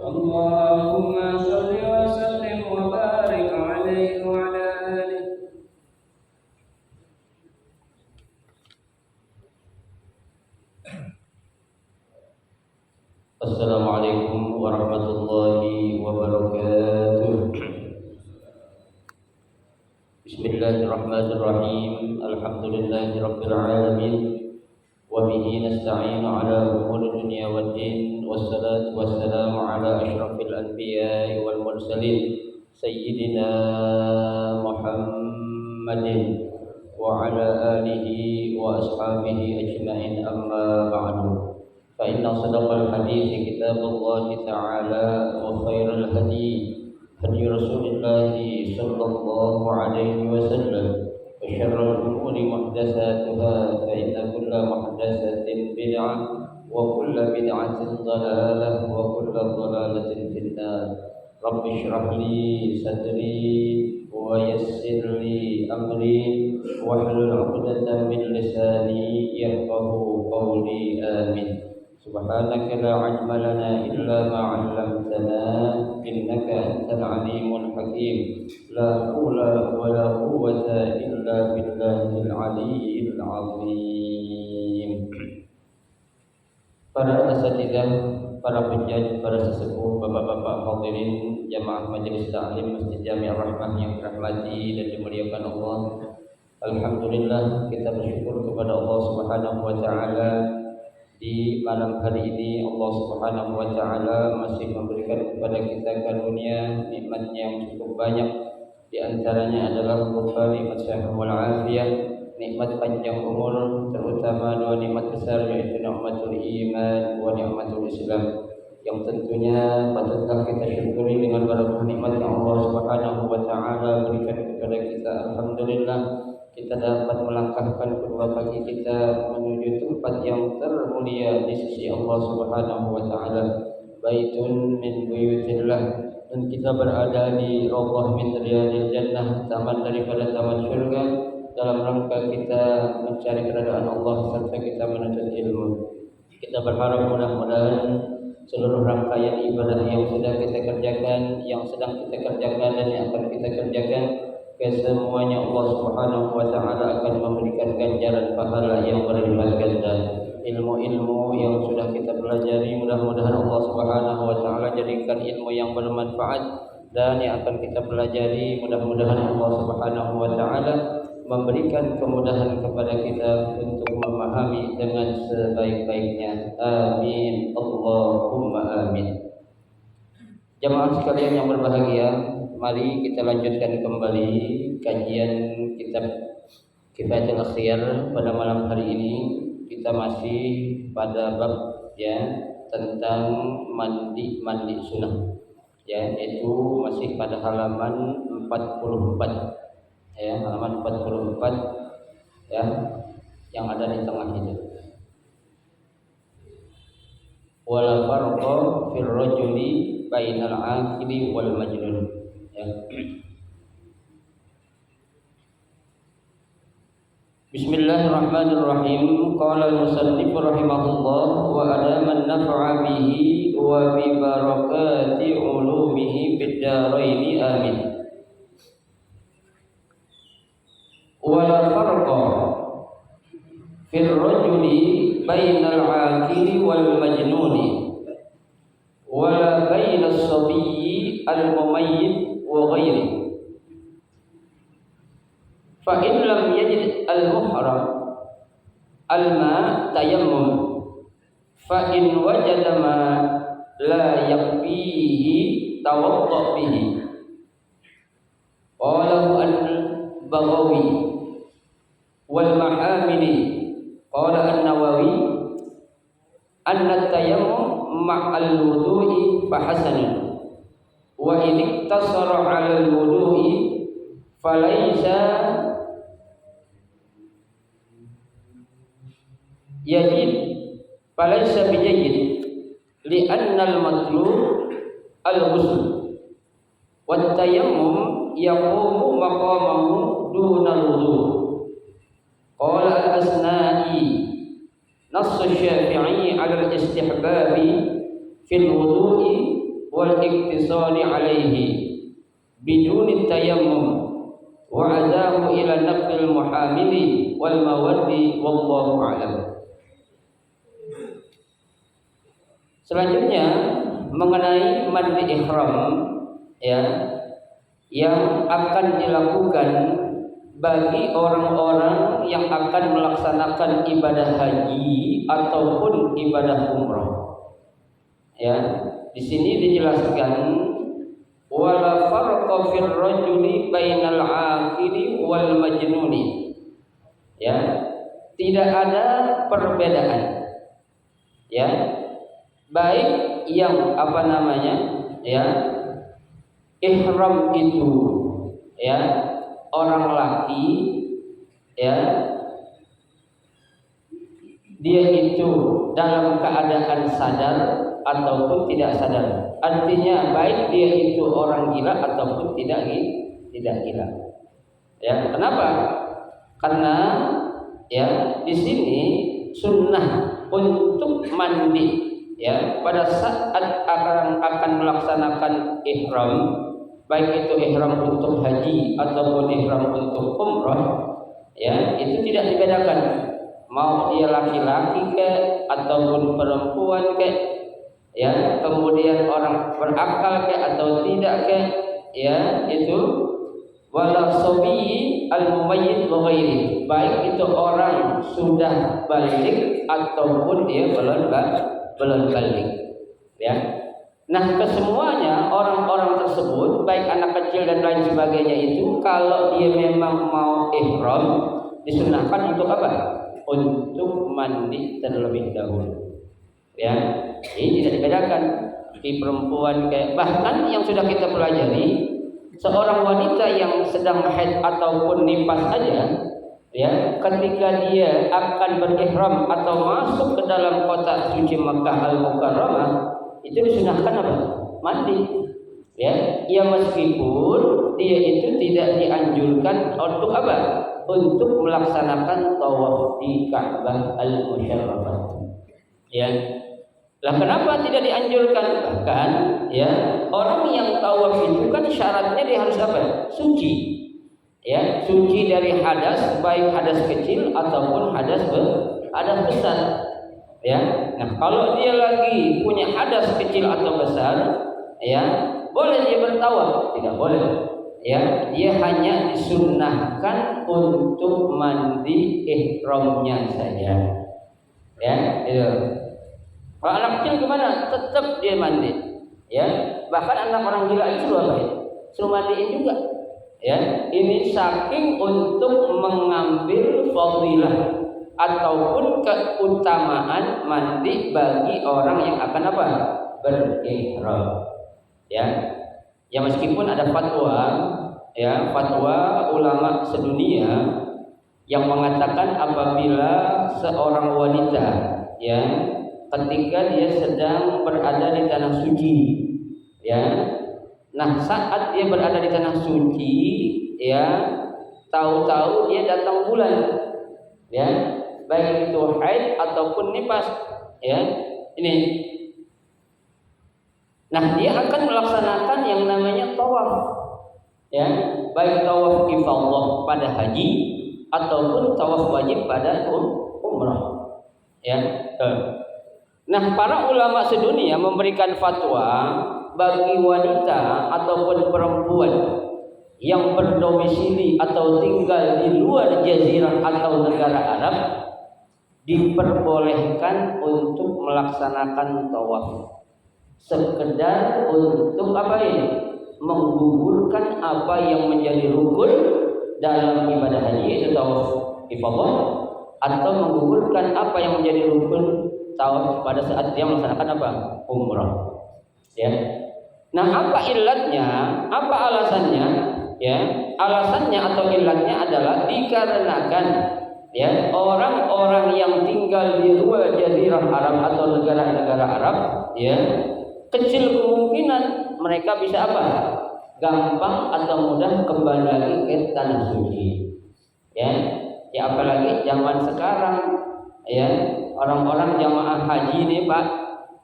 اللهم صل وسلم وبارك عليه وعلى آله. Assalamualaikum warahmatullahi wabarakatuh. Bismillahirrahmanirrahim. Alhamdulillahirabbil alamin. Wa bihi nasta'inu ala umuri dunya waddin. Wassalatu wassalamu ala asyrafil anbiya'i wal mursalin sayyidina Muhammadin wa ala alihi wa ashabihi ajma'in, amma ba'du. Fa inna sadaqal hadithi kitabullahi ta'ala wa khairal hadi hadi Rasulillah sallallahu alaihi wasallam. وشر الأمور محدثاتها فإن كل محدثة بدعة وكل بدعة ضلالة وكل ضلالة في النار. رب اشرح لي صدري ويسر لي أمري واحلل عقدة من لساني يفقهوا قولي آمين. سبحانك لا علم لنا إلا ما علمتنا إنك أنت العليم الحكيم. لا حول ولا قوة إلا بالله العلي العظيم. Para asatidzah, para penjaj, para sesepuh, bapak-bapak hadirin jamaah majelis taklim Masjid Jami' Ar-Rahmah yang dirahmati dan dimuliakan Allah. Alhamdulillah, kita bersyukur kepada Allah Subhanahu wa taala. Di malam hari ini Allah Subhanahu wa taala masih memberikan kepada kita karunia nikmat yang cukup banyak. Di antaranya adalah berupa nikmat sehat wal afiyah, nikmat panjang umur, terutama dua nikmat besar yaitu nikmatul iman wa nikmatul Islam, yang tentunya patutlah kita syukuri dengan berbagai nikmat yang Allah Subhanahu wa taala berikan kepada kita. Alhamdulillah, kita dapat melangkahkan kedua kaki kita menuju tempat yang termulia di sisi Allah Subhanahu wa taala, baitun min buyutillah, dan kita berada di raudhah min riyadil jannah, taman daripada taman surga, dalam rangka kita mencari keridhaan Allah serta kita menuntut ilmu. Kita berharap mudah-mudahan seluruh rangkaian ibadah yang sudah kita kerjakan, yang sedang kita kerjakan dan yang akan kita kerjakan, kesemuanya Allah Subhanahu wa taala akan memberikan ganjaran pahala yang berlipat ganda. Ilmu-ilmu yang sudah kita pelajari mudah-mudahan Allah Subhanahu wa taala jadikan ilmu yang bermanfaat, dan yang akan kita pelajari mudah-mudahan Allah Subhanahu wa taala memberikan kemudahan kepada kita untuk memahami dengan sebaik-baiknya. Amin, Allahumma amin. Jamaah sekalian yang berbahagia, mari kita lanjutkan kembali kajian kitab Kifayatul Akhyar pada malam hari ini. Kita masih pada bab tentang mandi sunnah, yaitu masih pada halaman 44, halaman 44 yang ada di tengah itu. Wala farqa fil rajuli bainal aqili wal majnun. Bismillahirrahmanirrahim. Qala al-musannif rahimahullah wa adama an-naf'a bihi wa bi barakati ulumihi fid daraini amin. Wala farqa fil rajuli bainal aqili wal majnuni wala bainas sabiyyi al-mumayyit wa ghairihi. Fa in lam yajid al-muhram al-ma tayammum, fa in wajada ma la yakfihi tawadda bihi. Qalahu al-Baghawi wal mahamili qala an-Nawawi anna tayammum ma'al wudu'i fa hasanun wa in iktasara 'ala al-wudu'i falaysa yajid falaysa bijayyid li'anna al-matlub al-ghusl wat tayammum yaqumu maqamahu duna al-wudu'. Qala al-Asna'i nass asy-Syafi'i 'ala al-istihbabi fil wudu'i wal iktisali alaihi biduni tayammum wa azamu ila naqlil muhamili wal mawaddi wallahu a'lam. Selanjutnya mengenai mandi ihram ya, yang akan dilakukan bagi orang-orang yang akan melaksanakan ibadah haji ataupun ibadah umrah. Ya, di sini dijelaskan wala farqa fil rajuli bainal aqili wal majnuni. Ya, tidak ada perbedaan. Ya, baik yang ya, ihram itu ya orang laki ya, dia itu dalam keadaan sadar ataupun tidak sadar. Artinya baik dia itu orang gila ataupun tidak gila. Ya, kenapa? Karena ya di sini sunnah untuk mandi ya pada saat akan melaksanakan ihram, baik itu ihram untuk haji ataupun ihram untuk umrah ya, itu tidak dibedakan mau dia laki-laki ke ataupun perempuan ke ya, kemudian orang berakal ke atau tidak ke ya, itu wala sabi al-mumayyiz wa ghairi, baik itu orang sudah balik ataupun dia belum balik ya. Nah, kesemuanya orang-orang tersebut baik anak kecil dan lain sebagainya itu kalau dia memang mau ihram disunahkan untuk apa? Untuk mandi terlebih dahulu. Ya, ini tidak dibedakan di perempuan kayak, bahkan yang sudah kita pelajari seorang wanita yang sedang haid ataupun nifas saja ya, ketika dia akan berihram atau masuk ke dalam kota suci Makkah Al-Mukarramah itu disunahkan apa? Mandi. Ya, meskipun dia itu tidak dianjurkan untuk apa? Untuk melaksanakan tawaf di Ka'bah Al-Musyarrafah. Ya. Lah kenapa tidak dianjurkan? Bahkan ya, orang yang tawaf itu kan syaratnya dia harus apa? Suci. Ya, suci dari hadas, baik hadas kecil ataupun hadas besar. Ya. Nah, kalau dia lagi punya hadas kecil atau besar, ya, boleh dia bertawaf? Tidak boleh. Ya, dia hanya disunnahkan untuk mandi ihramnya saja. Ya, itu. Kalau anak kecil gimana? Tetap dia mandi. Ya, bahkan anak orang gila itu apa ya? Suruh mandiin juga. Ya, ini saking untuk mengambil fadilah ataupun keutamaan mandi bagi orang yang akan apa? Berihram. Ya. Ya, meskipun ada fatwa ya, fatwa ulama sedunia yang mengatakan apabila seorang wanita ya ketika dia sedang berada di tanah suci ya, nah saat dia berada di tanah suci ya, tahu-tahu dia datang bulan ya, baik itu haid ataupun nifas ya, ini. Nah, dia akan melaksanakan yang namanya tawaf ya, baik tawaf ifadah pada haji ataupun tawaf wajib pada umrah ya. Nah, para ulama sedunia memberikan fatwa bagi wanita ataupun perempuan yang berdomisili atau tinggal di luar jazirah atau negara Arab diperbolehkan untuk melaksanakan tawaf sekedar untuk apa ini? Menggugurkan apa yang menjadi rukun dalam ibadah haji, yaitu tawaf ifadah, atau menggugurkan apa yang menjadi rukun tawaf pada saat dia melaksanakan apa? Umrah. Ya. Nah, apa ilatnya? Apa alasannya? Ya, alasannya atau ilatnya adalah dikarenakan ya orang-orang yang tinggal di luar jazirah Arab atau negara-negara Arab ya, kecil kemungkinan mereka bisa apa? Gampang atau mudah kembali lagi ke tanah suci. Ya, apalagi zaman sekarang ya, orang-orang jamaah haji nih Pak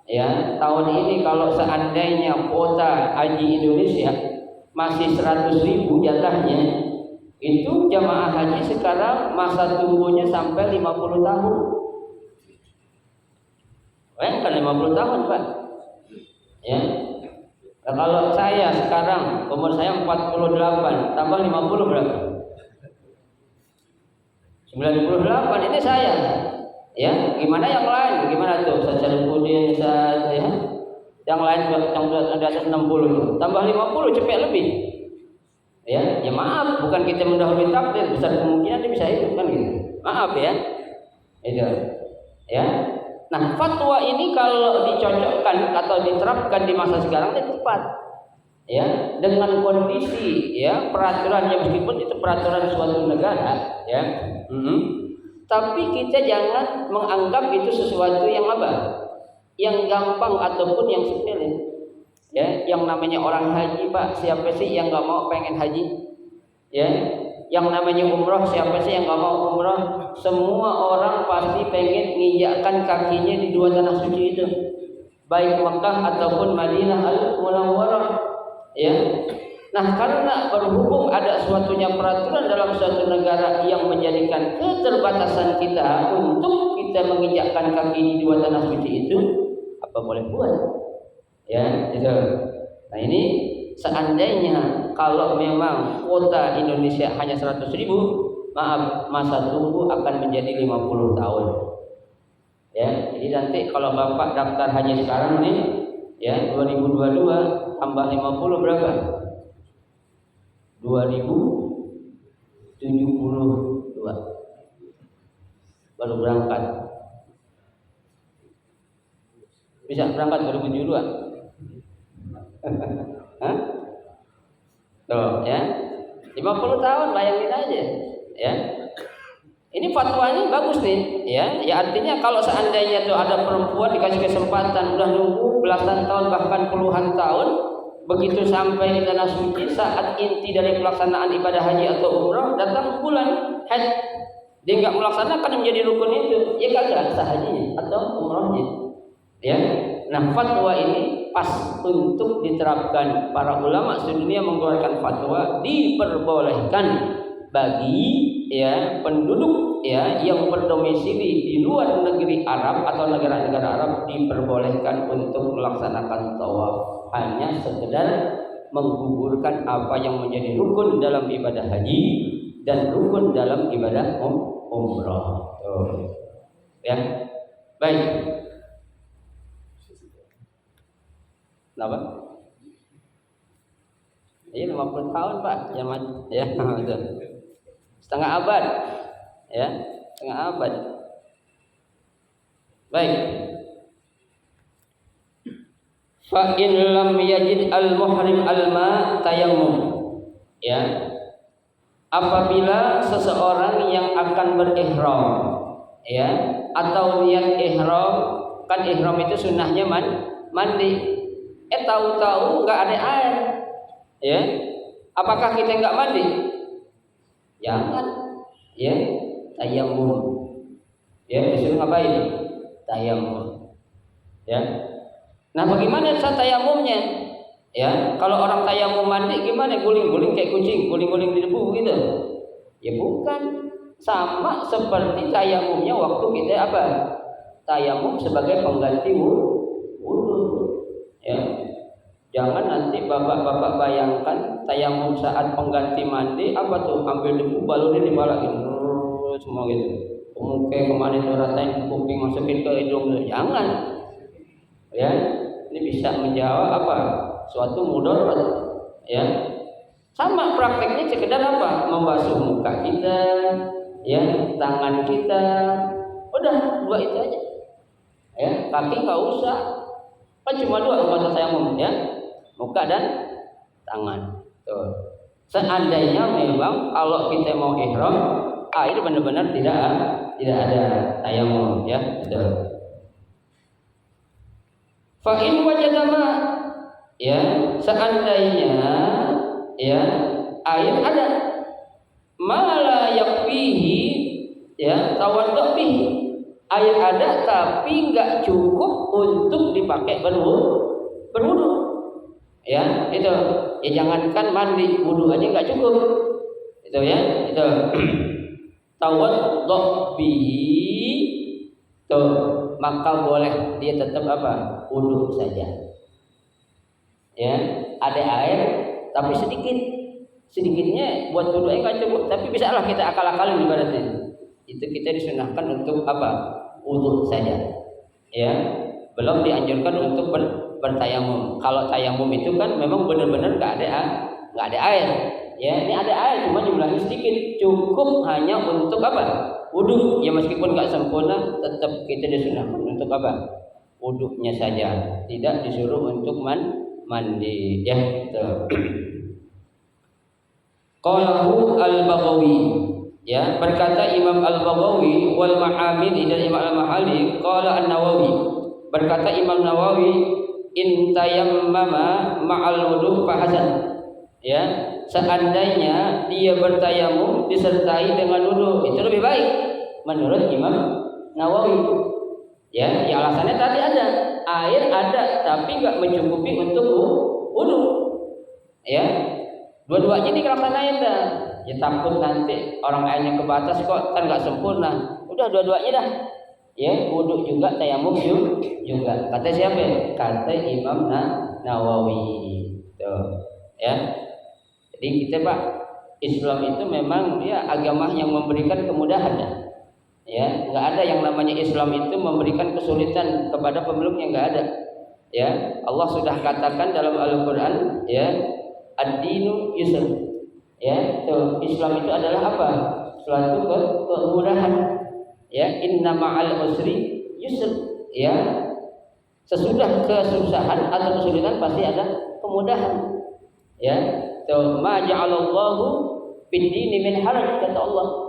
Ya, tahun ini kalau seandainya kuota haji Indonesia masih 100.000 jatahnya, itu jamaah haji sekarang masa tunggunya sampai 50 tahun. Kan 50 tahun, Pak. Ya. Nah, kalau saya sekarang umur saya 48 tambah 50 berapa? 98 ini saya. Ya, gimana yang lain? Gimana tuh? Sajarudin, ya. Yang lain yang di atas 60 tambah 50 cepet lebih. Ya maaf, bukan kita mendahului takdir, besar kemungkinan dia bisa hidup kan gitu. Maaf ya. Itu. Ya. Nah, fatwa ini kalau dicocokkan atau diterapkan di masa sekarang itu tepat. Ya, dengan kondisi ya peraturannya, meskipun itu peraturan suatu negara, ya. Tapi kita jangan menganggap itu sesuatu yang apa? Yang gampang ataupun yang sepele. Ya, yang namanya orang haji, Pak, siapa sih yang nggak mau pengen haji? Ya, yang namanya umroh, siapa sih yang nggak mau umroh? Semua orang pasti pengen menginjakkan kakinya di dua tanah suci itu, baik Mekah ataupun Madinah Al-Munawwarah. Ya, nah karena berhubung ada suatunya peraturan dalam suatu negara yang menjadikan keterbatasan kita untuk kita menginjakkan kaki di dua tanah suci itu, apa boleh buat? Ya, itu. Nah ini seandainya kalau memang kuota Indonesia hanya 100.000, maaf, masa tunggu akan menjadi 50 tahun. Ya, jadi nanti kalau Bapak daftar haji sekarang nih, ya 2022 tambah 50 berapa? 2072 baru berangkat. Bisa berangkat 2072? Hah? Tuh, ya. 50 tahun, bayangin aja, ya. Ini fatwa ini bagus nih, ya. Ya artinya kalau seandainya tuh ada perempuan dikasih kesempatan udah nunggu belasan tahun bahkan puluhan tahun, begitu sampai di tanah suci saat inti dari pelaksanaan ibadah haji atau umrah datang bulan haji, dia nggak melaksanakan menjadi rukun itu, ya kagak sah hajinya atau umrahnya, ya. Nah, fatwa ini pas untuk diterapkan. Para ulama sedunia mengeluarkan fatwa diperbolehkan bagi ya penduduk ya yang berdomisili di luar negeri Arab atau negara-negara Arab, diperbolehkan untuk melaksanakan tawaf, hanya sekedar menggugurkan apa yang menjadi rukun dalam ibadah haji dan rukun dalam ibadah umrah. Ya, baik. Kenapa? Iya 50 tahun, Pak. Ya, setengah abad. Ya, setengah abad. Baik. Fa in lam yajid al-muhrim al-ma tayammum. Ya. Apabila seseorang yang akan berihram, ya, atau niat ihram, kan ihram itu sunnahnya mandi. Tahu-tahu nggak ada air, ya, apakah kita nggak mandi? Jangan, ya, tayammum, ya, disuruh ngapain? Tayammum, ya. Nah, bagaimana cara tayammumnya? Ya, kalau orang tayamum mandi gimana? Guling-guling kayak kucing, guling-guling di debu gitu? Ya bukan, sama seperti tayamumnya waktu kita apa? Tayamum sebagai pengganti wudu. Ya, jangan nanti bapak-bapak bayangkan tayamum saat pengganti mandi apa tuh, ambil debu balurnya dibalakin semua gitu, muka kemana itu rasain ke kuping, masukin ke hidung, jangan. Ya, ini bisa menjawab apa? Suatu mudarat. Ya, sama prakteknya sekedar apa? Membasuh muka kita, ya, tangan kita, udah dua itu aja. Ya, kaki nggak usah. Kan cuma dua bahasa tayamum, ya, muka dan tangan. Tuh. Seandainya memang kalau kita mau ihram, air benar-benar tidak ada tayamum, ya. Tuh. Fa in wajadama, ya, seandainya ya air ada, mala yakfihi, ya, tawaddu bihi, Air ada tapi nggak cukup untuk dipakai berwudu. Ya, itu. Ya jangankan mandi, wudu aja nggak cukup. Itu ya, itu. Tawaddu bihi, tuh, maka boleh dia tetap apa? Wudu saja. Ya, ada air tapi sedikitnya buat wudu nggak cukup, tapi bisa lah kita akal-akalin ibaratnya. Itu kita disunahkan untuk apa? Wudu saja. Ya, belum dianjurkan untuk bertayamum. Kalau tayamum itu kan memang benar-benar nggak ada air. Ya, ini ada air cuma jumlahnya sedikit, cukup hanya untuk apa? Wudu. Ya meskipun nggak sempurna, tetap kita disunahkan untuk apa? Wudunya saja, tidak disuruh untuk mandi. Ya, gitu. Qalahu al-Baghawi. Ya, berkata Imam Al-Baghawi wal Ma'amid dan Imam Al-Mahali, qala An-Nawawi. Berkata Imam Nawawi, in tayammama ma'al wudu fahasan. Ya, seandainya dia bertayamum disertai dengan wudu, itu lebih baik menurut Imam Nawawi. Ya, yang alasannya tadi air ada tapi nggak mencukupi untuk wudu. Ya, dua-duanya dilaksanain dah. Ya takut nanti orang airnya kebatas kok kan nggak sempurna. Udah dua-duanya dah. Ya, wudu juga, tayamum juga. Kata siapa? Kata Imam Nawawi. Tuh, ya. Jadi kita Pak, Islam itu memang dia agama yang memberikan kemudahan ya. Ya, nggak ada yang namanya Islam itu memberikan kesulitan kepada pemeluknya, nggak ada. Ya, Allah sudah katakan dalam Al-Qur'an, ya, ad-dinu yusr. Ya, tuh, Islam itu adalah apa? Suatu kemudahan. Ya, inna ma'al usri yusr. Ya, sesudah kesusahan atau kesulitan pasti ada kemudahan. Ya, tuh, ma ja'alallahu fid-dini min haraj, kata Allah.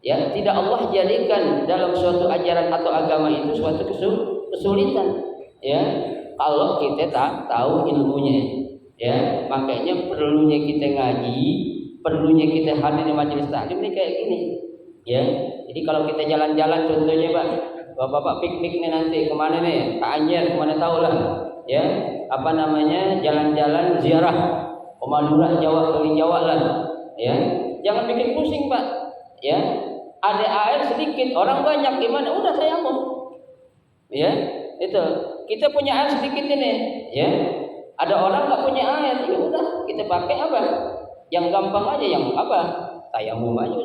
Ya, tidak Allah jadikan dalam suatu ajaran atau agama itu suatu kesulitan. Ya, kalau kita tak tahu ilmunya. Ya, makanya perlunya kita ngaji, perlunya kita hadir di majelis taklim ini kayak gini. Ya, jadi kalau kita jalan-jalan contohnya Pak, bapak-bapak piknik nih nanti kemana nih? Ke Anyer, kemana tahu lah. Ya, apa namanya, jalan-jalan ziarah ke Madura, Jawa, keliling Jawa lah. Ya, jangan bikin pusing Pak. Ya, ada air sedikit, orang banyak gimana? Udah tayamum. Ya, itu kita punya air sedikit ini. Ya, ada orang nggak punya air, ya udah kita pakai apa? Yang gampang aja, yang apa? Tayamum aja.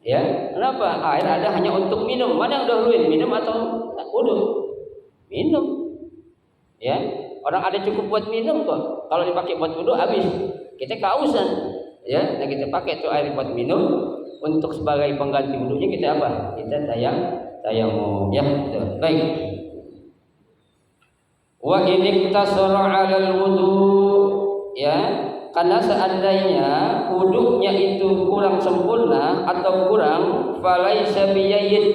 Ya, kenapa? Air ada hanya untuk minum. Mana yang dahuluin, minum atau wudu? Minum. Ya, orang ada cukup buat minum kok. Kalau dipakai buat wudu habis. Kita kehausan. Ya, dan kita pakai itu air buat minum. Untuk sebagai pengganti wudunya kita apa? Kita tayamum. Ya, gitu. Baik. Wa in iktasara 'alal wudu, ya, karena seandainya wudunya itu kurang sempurna atau kurang, falaisa biyayyid,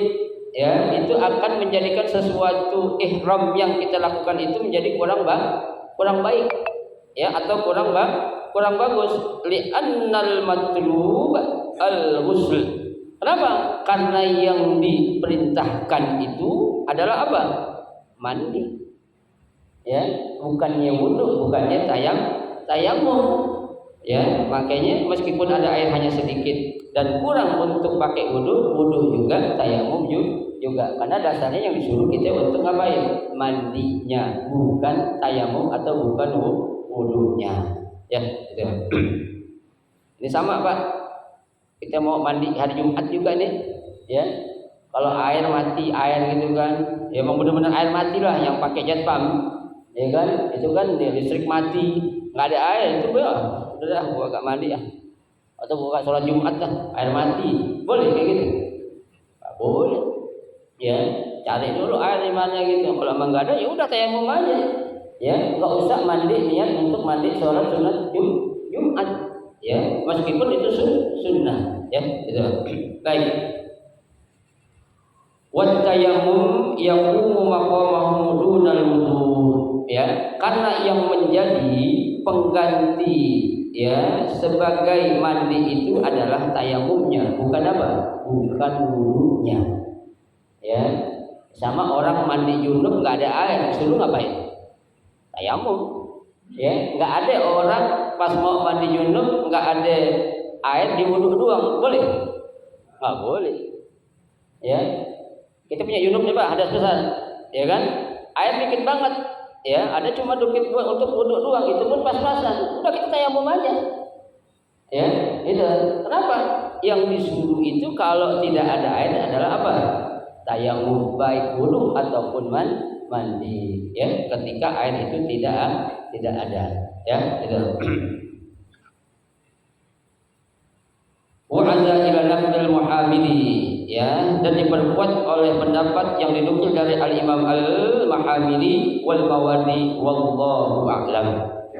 ya, itu akan menjadikan sesuatu ihram yang kita lakukan itu menjadi kurang baik, ya, atau kurang bagus. Li'annal matlub al-ghusl. Kenapa? Karena yang diperintahkan itu adalah apa? Mandi. Ya, bukannya wudu, bukannya tayamum. Ya, makanya meskipun ada air hanya sedikit dan kurang untuk pakai wudu juga, tayamum juga. Karena dasarnya yang disuruh kita untuk ngapain? Mandinya, bukan tayamum atau bukan wudunya. Ya, gitu. Ini sama Pak. Kita mau mandi hari Jumat juga nih, ya. Kalau air mati, air gitu kan, ya memang benar-benar air mati lah yang pakai jet pump. Ya kan, itu kan listrik mati, nggak ada air itu udah gua gak mandi ya, atau gua sholat Jumat dah, air mati, boleh kayak gitu? Nggak boleh. Ya, cari dulu air di mana gitu. Kalau emang nggak ada, ya udah tayamum aja. Ya, nggak usah mandi niat untuk mandi sholat sunat Jumat. Ya, meskipun itu sunnah. Ya, itu. Baik. Wat tayammum yaqumu maqamahu dunal wudu. Ya, karena yang menjadi pengganti, ya, sebagai mandi itu adalah tayamumnya, bukan apa? Bukan wudunya. Ya, Sama orang mandi junub nggak ada air, suruh ngapain? Tayamum. Ya, nggak ada orang pas mau mandi junub nggak ada air di wudhu doang, boleh? Nggak boleh. Ya, kita punya junub nih Pak, hadas besar, ya kan? Air dikit banget, ya, ada cuma dikit untuk wudhu doang, itu pun pas-pasan. Udah kita tayamum aja. Ya, itu. Kenapa? Yang disuruh itu kalau tidak ada air adalah apa? Tayamum, baik wudhu ataupun mandi. Ya, ketika air itu tidak ada. Ya, itu. Wa'adza ila nafdil muhamidi, ya, dan diperkuat oleh pendapat yang dinukil dari al-Imam al-Mahamidi wal Mawardi wallahu a'lam.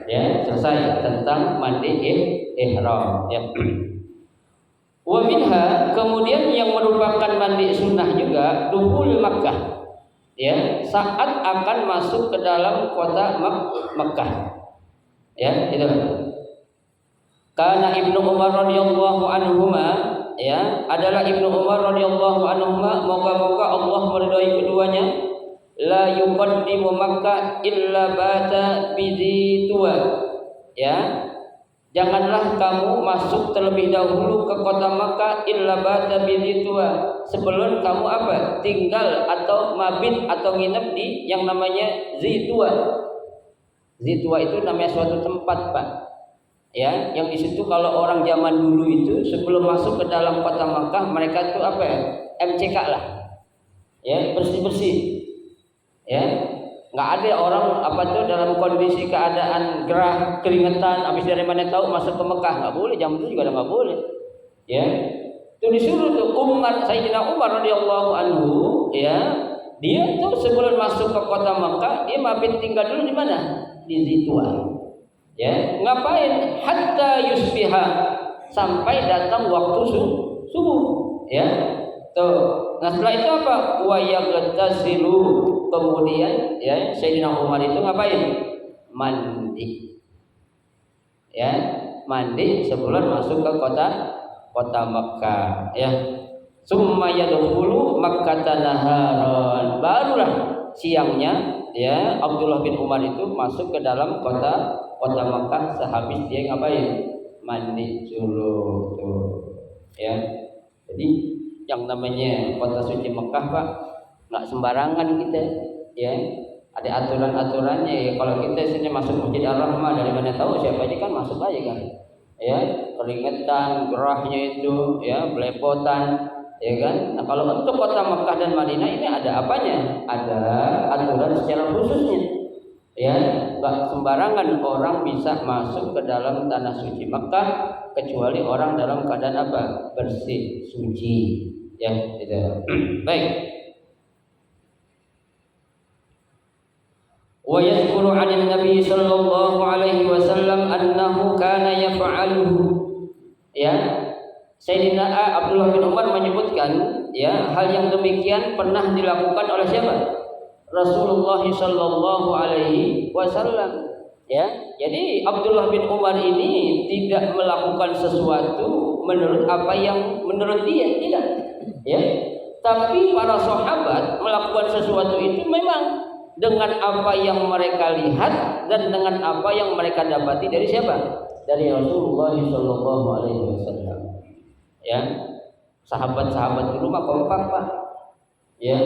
Ya, selesai tentang mandi ihram, ya. Wa minha, kemudian yang merupakan mandi sunnah juga dukhul Makkah, ya, saat akan masuk ke dalam kota Makkah, ya, itu. Karena Ibnu Umar radhiyallahu anhuma, ya, adalah Ibnu Umar radhiyallahu anhuma, moga-moga Allah meridai keduanya, la yuqaddimu Makkah illa bata bidzituwa, ya, janganlah kamu masuk terlebih dahulu ke kota Makkah illa bata bidzituwa, sebelum kamu apa? Tinggal atau mabit atau nginep di yang namanya Zituwa. Zituwa itu namanya suatu tempat, Pak. Ya, yang di situ kalau orang zaman dulu itu sebelum masuk ke dalam kota Makkah, mereka itu apa ya? MCK lah. Ya, bersih-bersih. Ya. Nggak ada orang apa tuh dalam kondisi keadaan gerah, keringetan, habis dari mana tahu masuk ke Mekah, nggak boleh. Jam itu juga nggak boleh. Ya. Itu disuruh tuh Sayyidina Umar radhiyallahu anhu, ya. Dia tuh sebelum masuk ke kota Mekah, dia mabit tinggal dulu di mana? Di Zituwa. Ya, ngapain? Hatta yusbiha, sampai datang waktu subuh, ya. Tuh. Nah, setelah itu apa? Wa yaghtasilu, kemudian ya Sayyidina Umar itu ngapain? Mandi. Ya, mandi sebelum masuk ke kota Makkah, ya. Summa yadkhulu Makkah naharan, barulah siangnya, ya, Abdullah bin Umar itu masuk ke dalam kota Makkah sehabis dia ngapain? Mandi dulu tuh, ya. Jadi yang namanya kota suci Mekah, Pak, nggak sembarangan kita, ya. Ada aturan-aturannya, ya. Kalau kita sini masuk Masjid Ar-Rahmah, dari mana tahu, siapa aja kan masuk aja kan, ya. Keringetan, gerahnya itu, ya, belepotan, ya kan. Nah, kalau untuk kota Mekah dan Madinah ini ada apanya? Ada aturan secara khususnya. Ya, nggak sembarangan orang bisa masuk ke dalam tanah suci Makkah kecuali orang dalam keadaan apa? Bersih, suci. Ya, itu. Baik. Wa yadhkuru 'an Nabi sallallahu alaihi wasallam annahu kana yaf'aluhu. Ya. Sayyidina Abdullah bin Umar menyebutkan, ya, hal yang demikian pernah dilakukan oleh siapa? Rasulullah sallallahu alaihi wasallam, ya. Jadi Abdullah bin Umar ini tidak melakukan sesuatu menurut apa yang menurut dia, tidak, ya. Tapi para sahabat melakukan sesuatu itu memang dengan apa yang mereka lihat dan dengan apa yang mereka dapati dari siapa? Dari Rasulullah sallallahu alaihi wasallam. Ya. Sahabat-sahabat di rumah kompak, Pak. Ya.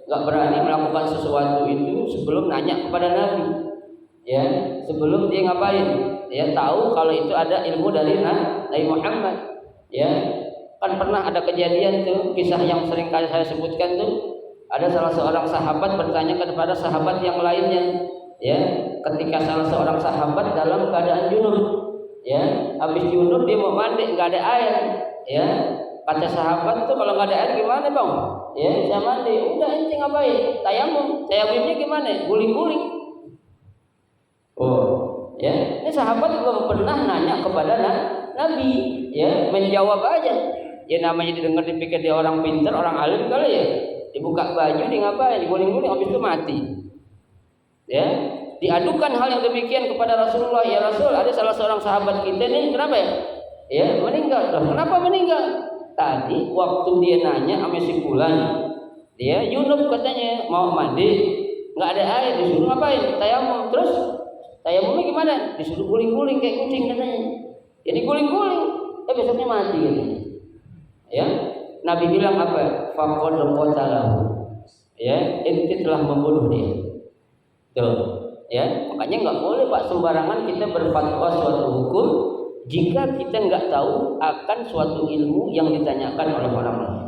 Nggak berani melakukan sesuatu itu sebelum nanya kepada Nabi, ya, sebelum dia ngapain, ya, tahu kalau itu ada ilmu dari Nabi Muhammad, ya. Kan pernah ada kejadian tuh, kisah yang sering kali saya sebutkan tuh, ada salah seorang sahabat bertanya kepada sahabat yang lainnya, ya, ketika salah seorang sahabat dalam keadaan junub, ya, habis junub dia mau mandi nggak ada air, ya. Kata sahabat tuh, kalau nggak ada air gimana, Bang? Ya, saya mandi. Udah, ente ngapain? Tayamumnya gimana? Guling-guling. Oh, ya. Ini sahabat belum pernah nanya kepada Nabi, ya, menjawab aja. Ya, namanya didengar dipikir dia orang pintar, orang alim kali ya. Dibuka baju, dia ngapain? Diguling-guling, habis itu mati. Ya, diadukan hal yang demikian kepada Rasulullah. Ya Rasul, ada salah seorang sahabat kita nih, kenapa ya? Ya, meninggal. Loh, kenapa meninggal? Tadi waktu dia nanya sama si fulan, Dia junub katanya, mau mandi, nggak ada air, disuruh ngapain? Tayamum. Terus tayamumnya gimana? Disuruh guling-guling kayak kucing katanya. Jadi guling-guling, besoknya mati katanya. Ya, Nabi bilang apa? Faqad qatalahu. Ya, ente telah membunuh dia. Tuh, ya, makanya nggak boleh Pak sembarangan kita berfatwa suatu hukum jika kita nggak tahu akan suatu ilmu yang ditanyakan oleh orang lain.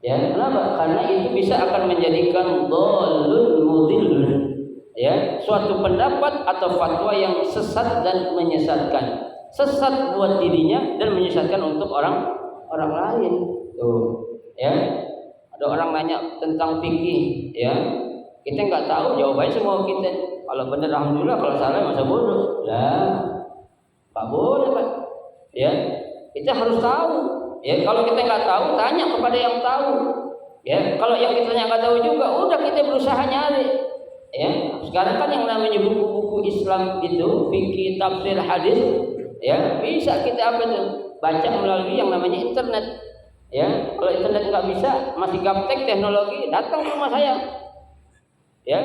Ya, kenapa? Karena itu bisa akan menjadikan dhalun mudhillun. Ya, suatu pendapat atau fatwa yang sesat dan menyesatkan. Sesat buat dirinya dan menyesatkan untuk orang lain. Tuh, ya. Ada orang nanya tentang fikih, ya. Kita nggak tahu, jawabannya semua kita. Kalau benar alhamdulillah, kalau salah masa bodoh. Lah, nggak boleh Pak. Ya, kita harus tahu. Ya, kalau kita nggak tahu, tanya kepada yang tahu. Ya, kalau yang kita nggak tahu juga, udah kita berusaha nyari. Ya, sekarang kan yang namanya buku-buku Islam itu, fikih, tafsir, hadis, ya bisa kita apa tuh baca melalui yang namanya internet. Ya, kalau internet nggak bisa, masih gaptek teknologi, datang ke rumah saya. Ya,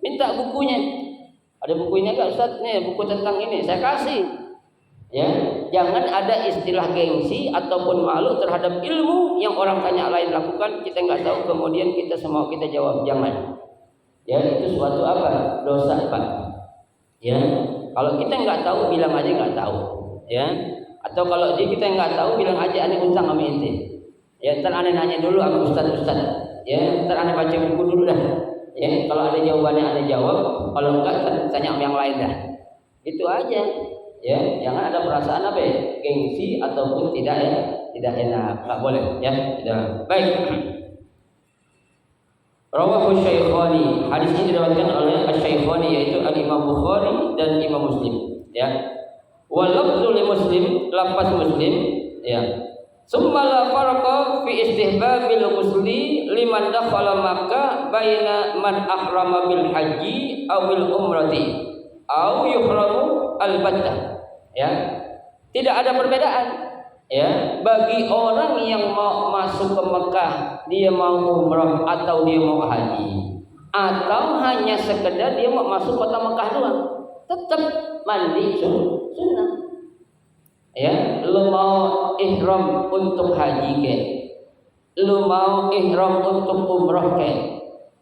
minta bukunya. Ada bukunya nggak Ustaz? Nih buku tentang ini, saya kasih. Ya, jangan ada istilah gengsi ataupun malu terhadap ilmu yang orang tanya lain lakukan, kita nggak tahu kemudian kita semua kita jawab, jangan. Ya, itu suatu apa? Dosa Pak. Ya, kalau kita nggak tahu bilang aja nggak tahu. Ya, atau kalau kita nggak tahu bilang aja aneh utang sama ente. Ya, ntar aneh nanya dulu sama ustaz. Ya, ntar aneh baca buku dulu dah. Ya, kalau ada jawabannya aneh jawab, kalau enggak tanya sama yang lain dah. Itu aja. Ya, jangan ada perasaan apa ya, gengsi ataupun tidak enak, nggak boleh. Ya, tidak. Baik. Rawahu Syaikhani. Hadis ini diriwayatkan oleh Asy-Syaikhani yaitu Al-Imam Bukhari dan Imam Muslim. Ya. Wa lafzu li Muslim, lafaz Muslim. Ya. Summa la farqa fi istihbabil ghusli liman dakhala Makkah baina man ahrama bil haji aw bil umrati aw yuhramu al-battah. Ya. Tidak ada perbedaan ya bagi orang yang mau masuk ke Mekah, dia mau umrah atau dia mau haji atau hanya sekedar dia mau masuk kota Mekah doang, tetap mandi sunnah. Ya, lu mau ihram untuk haji ke, lu mau ihram untuk umrah ke,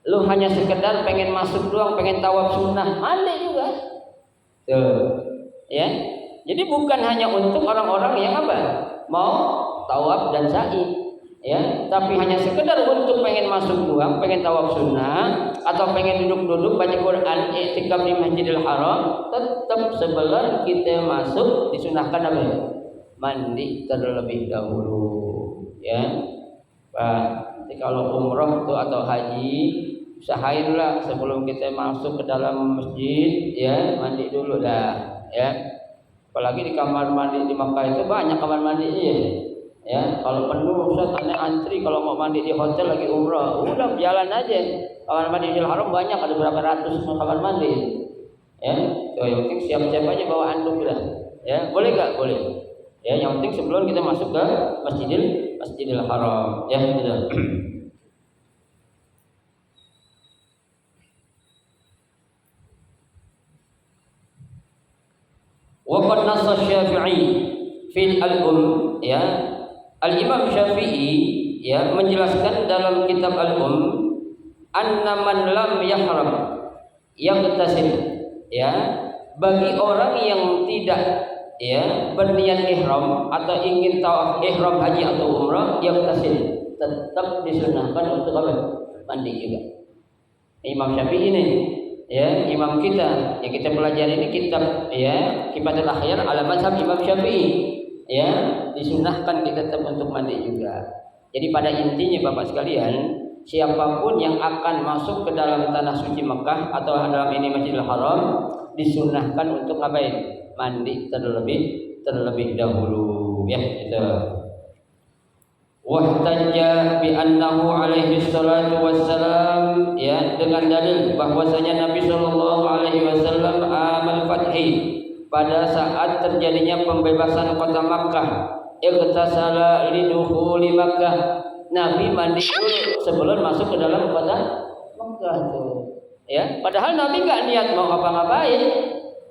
lu hanya sekedar pengen masuk doang, pengen tawaf sunnah, mandi juga. Tuh, ya. Jadi bukan hanya untuk orang-orang yang apa? Mau tawaf dan sa'i, ya, tapi hanya sekedar untuk pengen masuk doang, pengen tawaf sunnah atau pengen duduk-duduk baca Quran, i'tikaf di Masjidil Haram, tetap sebelum kita masuk disunahkan apa? Mandi terlebih dahulu, ya. Pak, jadi kalau umrah itu atau haji, usahainlah sebelum kita masuk ke dalam masjid, ya, mandi dulu dah, ya. Apalagi di kamar mandi di Makkah itu banyak kamar mandinya. Ya, kalau penuh Ustaz aneh antri kalau mau mandi di hotel lagi umrah. Udah jalan aja. Kamar mandi di Haram banyak, ada berapa ratus kamar mandi. Ya, so, yang penting siap-siap aja bawa anduk lah. Ya, boleh enggak? Boleh. Ya, yang penting sebelum kita masuk ke Masjidil Haram. Ya, gitu. Waqad nassa Syafi'i fil ya, Al-Imam Syafi'i ya menjelaskan dalam kitab Al-Um anna man lam yahram yaghtasil, ya, bagi orang yang tidak ya berniat ihram atau ingin tawaf ihram haji atau umrah, yaghtasil, tetap disunahkan untuk apa? Mandi juga. Imam Syafi'i ini, ya, imam kita yang kita pelajari ini kitab ya Kifatul Akhyar ala mazhab Imam Syafi'i, ya, disunahkan kita tetap untuk mandi juga. Jadi pada intinya Bapak sekalian, siapapun yang akan masuk ke dalam tanah suci Mekah atau dalam ini Masjidil Haram disunahkan untuk ngapain? Mandi terlebih dahulu, ya, itu. Wahtajja bi annahu alaihi salatu wassalam, ya, dengan dalil bahwasanya Nabi sallallahu alaihi wasallam amal fathi, pada saat terjadinya pembebasan kota Makkah, ightasala lidukhuli Makkah, Nabi mandi dulu sebelum masuk ke dalam kota Mekah tuh. Ya, padahal Nabi nggak niat mau apa-ngapain,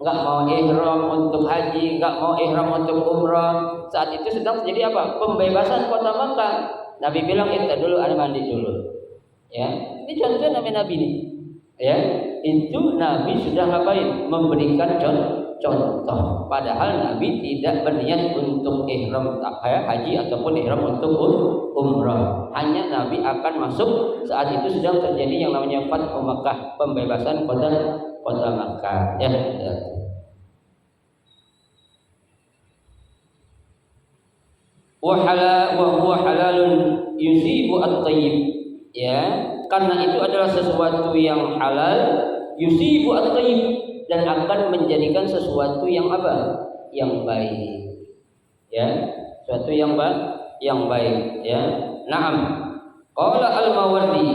nggak mau ihram untuk haji, nggak mau ihram untuk umrah. Saat itu sedang terjadi apa? Pembebasan kota Mekah. Nabi bilang itu dulu, ada mandi dulu. Ya, ini contoh Nabi nih. Ya, itu Nabi sudah ngapain? Memberikan contoh. Padahal Nabi tidak berniat untuk ihram haji ataupun ihram untuk umrah. Hanya Nabi akan masuk saat itu sedang terjadi yang namanya Fathu Makkah, pembebasan kota Makkah. Ya. Wa huwa halalun yusibu at-thayyib. Ya, karena itu adalah sesuatu yang halal, yusibu at-thayyib, dan akan menjadikan sesuatu yang apa? Yang baik. Ya, sesuatu yang baik, ya. Naam. Qala al-Mawardi.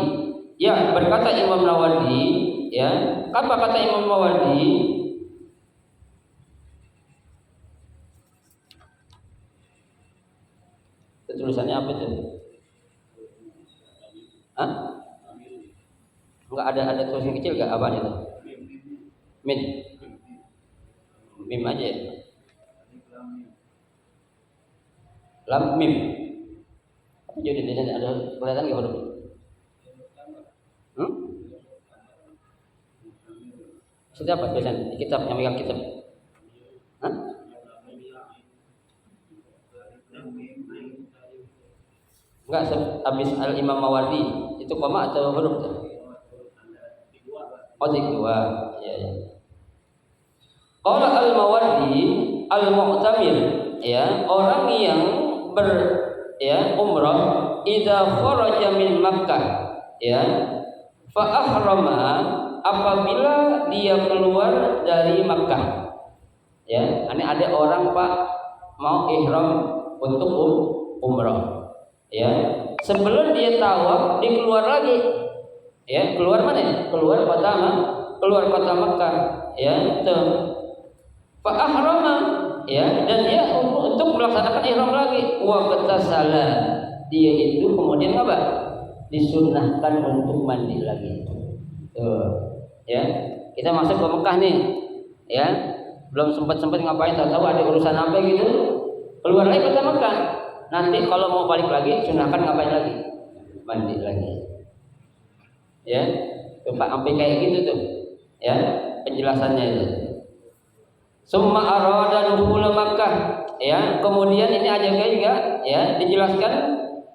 Ya, berkata Imam Mawardi, ya. Apa kata Imam Mawardi? Tulisannya apa itu? Hah? Enggak ada tulisan kecil enggak, apa itu? Min. Mim aja ya. Lam mim. Apa jadi di sini ada kelihatan enggak huruf? Sudah apa tulisan? Kitab yang megang kitab. Hah? Enggak, habis Al-Imam Mawardi itu koma atau huruf? Oh, dua. Ya, ya. Qala Al-Mawardi al-mu'tamir, ya, orang yang umrah idza kharaja min Makkah, ya, fa ahrama, apabila dia keluar dari Makkah. Ya, ini ada orang Pak mau ihram untuk umrah. Ya, sebelum dia tawaf dia keluar lagi. Ya, keluar mana? Keluar kota Makkah. Ya, tuh. Fa ahrama, ya, dan dia untuk melaksanakan ihram lagi. Wa qatasala, dia itu kemudian apa? Disunnahkan untuk mandi lagi. Tuh. Ya, kita masuk ke Mekah nih. Ya, belum sempat ngapain, tahu ada urusan apa gitu. Keluar lagi kota Mekah. Nanti kalau mau balik lagi, sunahkan ngapain lagi? Mandi lagi. Ya, Pak, sampai kayak gitu tuh. Ya, penjelasannya itu. Summa arada dukhul Makkah. Ya, kemudian ini aja juga, ya, dijelaskan,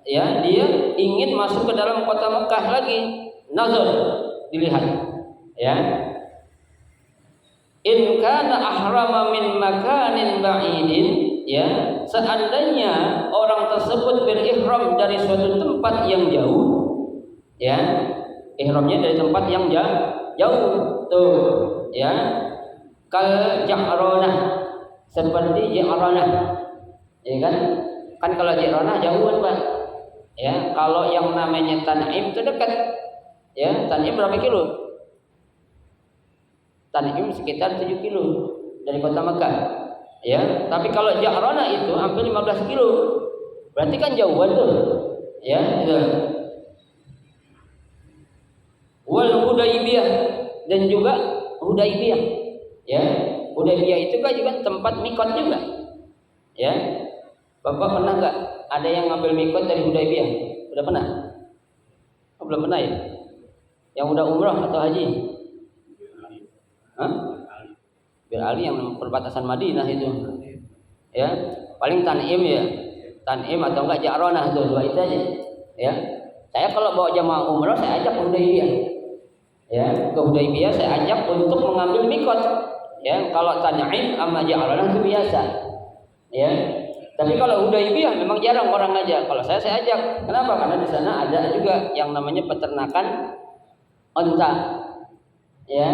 ya, dia ingin masuk ke dalam kota Mekah lagi. Nazar, dilihat. Ya. In kana ahrama min makanin ba'idin, ya, seandainya orang tersebut berihram dari suatu tempat yang jauh, ya, ihramnya dari tempat yang jauh, tuh, ya, kal Ja'ranah, seperti Ja'ranah, ya kan kalau Ja'ranah jauhan Pak, ya, kalau yang namanya Tan'im itu dekat, ya, Tan'im berapa kilo? Tan'im sekitar 7 kilo dari kota Mekah. Ya, tapi kalau Ja'ranah itu hampir 15 kilo. Berarti kan jauhan tuh. Ya, itu. Wal Hudaybiyah, dan juga Hudaybiyah. Ya, Hudaybiyah itu kan juga tempat mikot juga. Ya. Bapak pernah enggak ada yang ngambil mikot dari Hudaybiyah? Udah pernah? Oh, belum pernah ya? Yang udah umrah atau haji? Bir Ali yang perbatasan Madinah itu, ya, paling Tan'im, ya, Tan'im atau enggak Ja'ranah, itu dua itu aja, ya. Saya kalau bawa jamaah umrah saya ajak ke Hudaybiyah, ya, ke Hudaybiyah saya ajak untuk mengambil mikot, ya. Kalau Tan'im sama Ja'ranah itu biasa, ya. Tapi kalau Hudaybiyah memang jarang orang ngajak. Kalau saya ajak, kenapa? Karena di sana ada juga yang namanya peternakan onta, ya.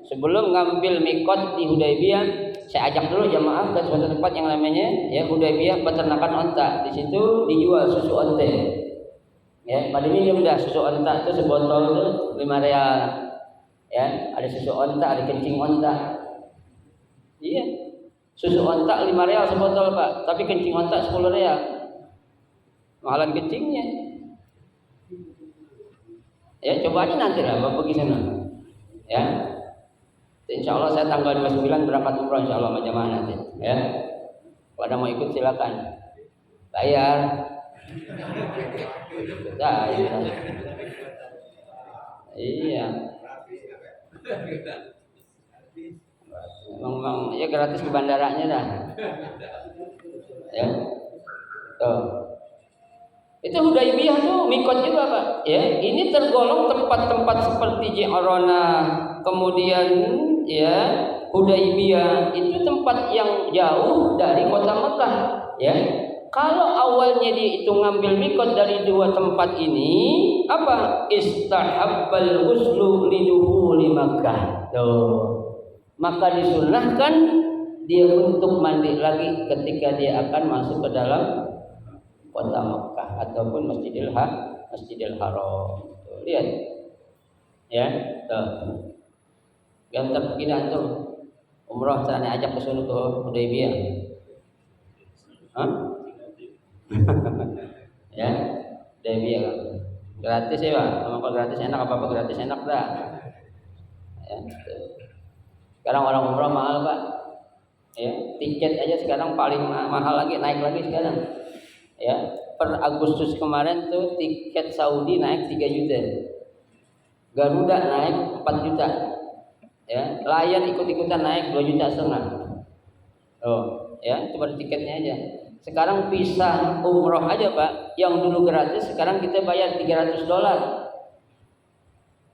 Sebelum ngambil mikot di Hudaybiyah, saya ajak dulu jamaah ke suatu tempat yang namanya, ya, Hudaybiyah peternakan onta. Di situ dijual susu onta. Ya, pada minum dah susu onta itu sebotol itu 5 real. Ya, ada susu onta, ada kencing onta. Iya. Susu onta 5 real sebotol, Pak, tapi kencing onta 10 real. Mahalan kencingnya. Ya, coba aja nanti lah Bapak pergi sana. Ya. Insya Allah saya tanggal 29 berangkat umroh insya Allah sama jamaah nanti. Ya. Kalau ada mau ikut silakan. Bayar. Bayar. Iya. Memang ya gratis ke bandaranya dah. Ya. Tuh. Itu Hudaybiyah tuh mikot juga Pak. Ya, ini tergolong tempat-tempat seperti Ji'rana, kemudian ya Hudaybiyah itu tempat yang jauh dari kota Mekah. Ya, kalau awalnya dia itu ngambil mikot dari dua tempat ini, apa? Istahabbal huslu liduhuli Makkah. Tuh. Maka disunahkan dia untuk mandi lagi ketika dia akan masuk ke dalam kota Mekah ataupun Masjidil Haram. Tuh, lihat. Ya, tuh. Gantar begini antum umrah sana ajak ke sono ke Hudaybiyah. Hah? Ya, Hudaybiyah. Gratis ya, Pak. Kalau gratis enak apa gratis enak dah. Ya, tuh. Sekarang orang umrah mahal Pak. Ya, tiket aja sekarang paling mahal lagi, naik lagi sekarang. Ya, per Agustus kemarin tuh tiket Saudi naik 3 juta. Garuda naik 4 juta. Ya, Lion ikut-ikutan naik 2,5 juta. Oh, ya, itu baru tiketnya aja. Sekarang visa umroh aja Pak, yang dulu gratis sekarang kita bayar $300.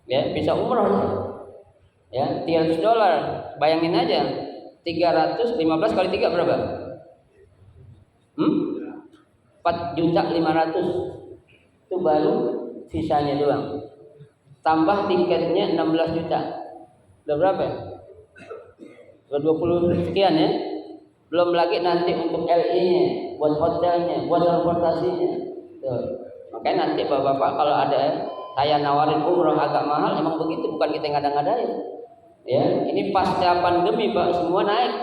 Ya, visa umroh. Ya, $300. Bayangin aja. 315 kali 3 berapa? 4.500.000. Itu baru sisanya doang. Tambah tiketnya 16 juta. Udah berapa ya? Udah 20 sekian ya. Belum lagi nanti untuk LI-nya, buat hotelnya, buat transportasinya. Tuh. Makanya nanti Bapak-bapak kalau ada saya nawarin umroh agak mahal, emang begitu, bukan kita ngada-ngadain. Ya, ini pasca pandemi Pak, semua naik.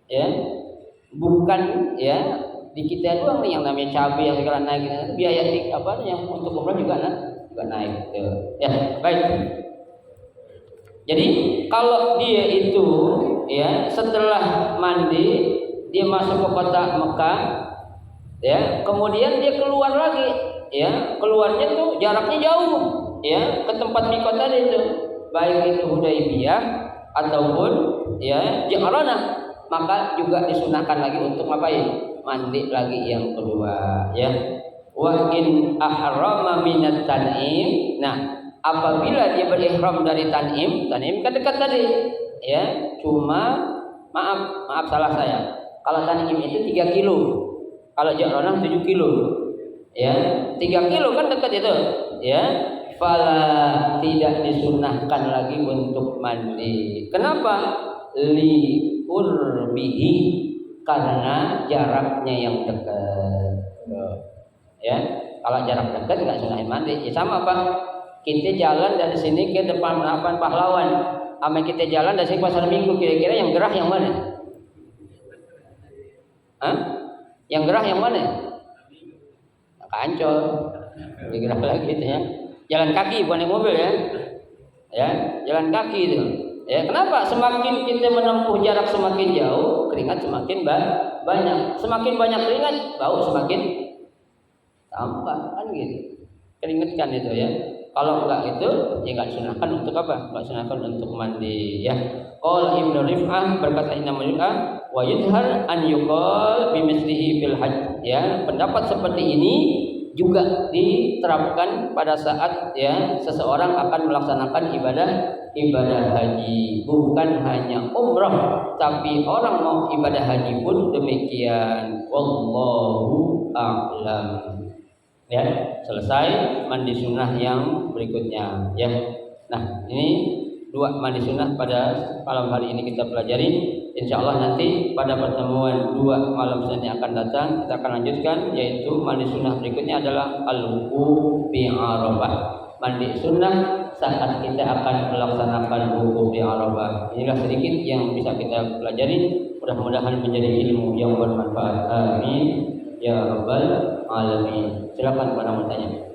Ya. Bukan ya di kita doang nih yang namanya cabai yang sekarang naik, biaya apa yang untuk umroh juga naik. Tuh. Ya, baik. Jadi kalau dia itu ya setelah mandi dia masuk ke kota Mekah, ya kemudian dia keluar lagi, ya keluarnya tuh jaraknya jauh, ya ke tempat mikot tadi itu, baik itu Hudaybiyah ataupun ya Ji'rana, maka juga disunahkan lagi untuk ngapain? Mandi lagi yang kedua, ya. Wa in ahrama minat tan'im. Nah, apabila dia berihram dari Tan'im kan dekat tadi, ya. Cuma maaf salah saya. Kalau Tan'im itu 3 kilo, kalau Ji'rana 7 kilo, ya. 3 kilo kan dekat itu, ya. Fala tidak disunahkan lagi untuk mandi. Kenapa? Li urbihi, karena jaraknya yang dekat. Ya, kalau jarak dekat nggak sunahin mandi. Ya sama Pak. Kita jalan dari sini ke depan Pahlawan, sama kita jalan dari sini Pasar Minggu, kira-kira yang gerah yang mana? Hah? Yang gerah yang mana? Ke Ancol, lebih gerah lagi itu ya. Jalan kaki bukan naik mobil ya. Ya, jalan kaki itu. Ya, kenapa? Semakin kita menempuh jarak semakin jauh, keringat semakin banyak. Semakin banyak keringat, bau semakin tampak kan gitu. Keringatkan itu ya. Kalau enggak itu, ya enggak disunahkan untuk apa? Enggak disunahkan untuk mandi ya. Qala Ibnu Rif'ah, berkata Imam Rif'ah, wa yudhar an yuqal bimithlihi fil hajj. Ya, pendapat seperti ini juga diterapkan pada saat ya seseorang akan melaksanakan ibadah haji, bukan hanya umrah, tapi orang mau ibadah haji pun demikian. Wallahu a'lam. Ya, selesai mandi sunnah yang berikutnya ya. Nah, ini 2 mandi sunnah pada malam hari ini kita pelajari. Insyaallah nanti pada pertemuan 2 malam Senin yang akan datang kita akan lanjutkan, yaitu mandi sunnah berikutnya adalah al-wuquf bi Arafah. Mandi sunnah saat kita akan melaksanakan wukuf di Arafah. Inilah sedikit yang bisa kita pelajari. Mudah-mudahan menjadi ilmu yang bermanfaat. Amin ya rabbal alamin. Silakan pada mau tanya.